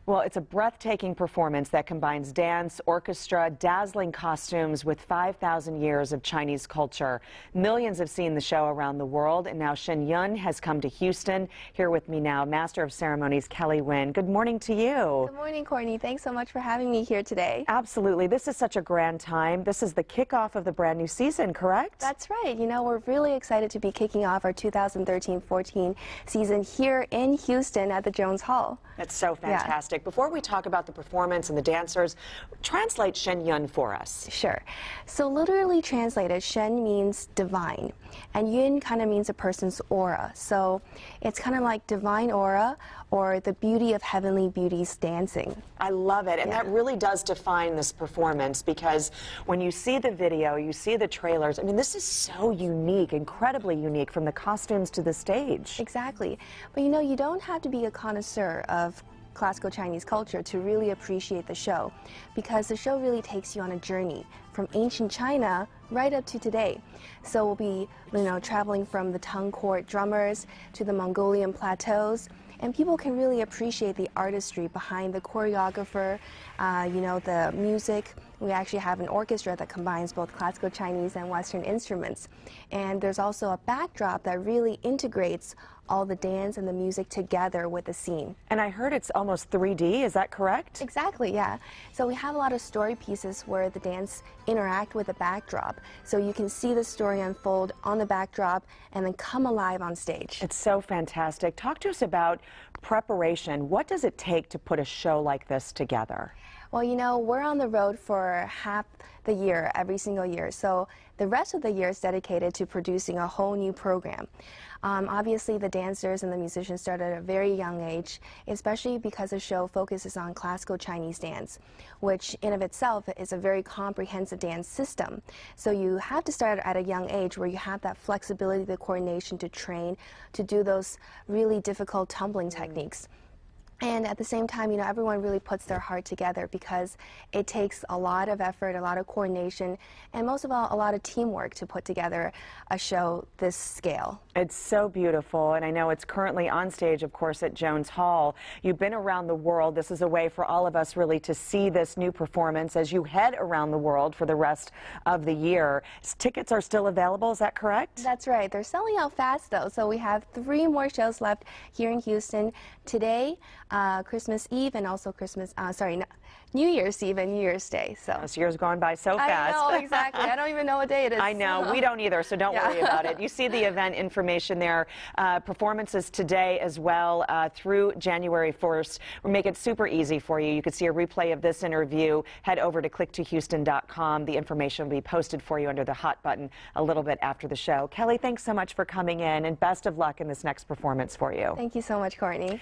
Well, it's a breathtaking performance that combines dance, orchestra, dazzling costumes with 5,000 years of Chinese culture. Millions have seen the show around the world, and now Shen Yun has come to Houston. Here with me now, Master of Ceremonies Kelly Wen. Good morning to you. Good morning, Courtney. Thanks so much for having me here today. Absolutely. This is such a grand time. This is the kickoff of the brand new season, correct? That's right. You know, we're really excited to be kicking off our 2013-14 season here in Houston at the Jones Hall. That's so fantastic. Yeah. Before we talk about the performance and the dancers, translate Shen Yun for us. Sure. So literally translated, Shen means divine, and Yun kind of means a person's aura. So it's kind of like divine aura or the beauty of heavenly beauties dancing. I love it, and that really does define this performance, because when you see the video, you see the trailers, I mean, this is so unique, incredibly unique, from the costumes to the stage. Exactly. But you know, you don't have to be a connoisseur of classical Chinese culture to really appreciate the show, because the show really takes you on a journey from ancient China right up to today. So we'll be, traveling from the Tang court drummers to the Mongolian plateaus, and people can really appreciate the artistry behind the choreographer, the music. We actually have an orchestra that combines both classical Chinese and Western instruments. And there's also a backdrop that really integrates all the dance and the music together with the scene. And I heard it's almost 3D, is that correct? Exactly, yeah. So we have a lot of story pieces where the dance interact with the backdrop. So you can see the story unfold on the backdrop and then come alive on stage. It's so fantastic. Talk to us about preparation. What does it take to put a show like this together? Well, you know, we're on the road for half the year, every single year. So the rest of the year is dedicated to producing a whole new program. Obviously, the dancers and the musicians start at a very young age, especially because the show focuses on classical Chinese dance, which in of itself is a very comprehensive dance system. So you have to start at a young age where you have that flexibility, the coordination to train, to do those really difficult tumbling techniques. And at the same time, everyone really puts their heart together, because it takes a lot of effort, a lot of coordination, and most of all, a lot of teamwork to put together a show this scale. It's so beautiful, and I know it's currently on stage, of course, at Jones Hall. You've been around the world. This is a way for all of us really to see this new performance as you head around the world for the rest of the year. Tickets are still available, is that correct? That's right. They're selling out fast, though, so we have 3 more shows left here in Houston today, Christmas Eve, and also New Year's Eve and New Year's Day. So this year's gone by so fast. I know, exactly. I don't even know what day it is. I know. We don't either, so don't worry about it. You see the event information there. Performances today as well through January 1st. We'll make it super easy for you. You can see a replay of this interview. Head over to click2houston.com. The information will be posted for you under the hot button a little bit after the show. Kelly, thanks so much for coming in, and best of luck in this next performance for you. Thank you so much, Courtney.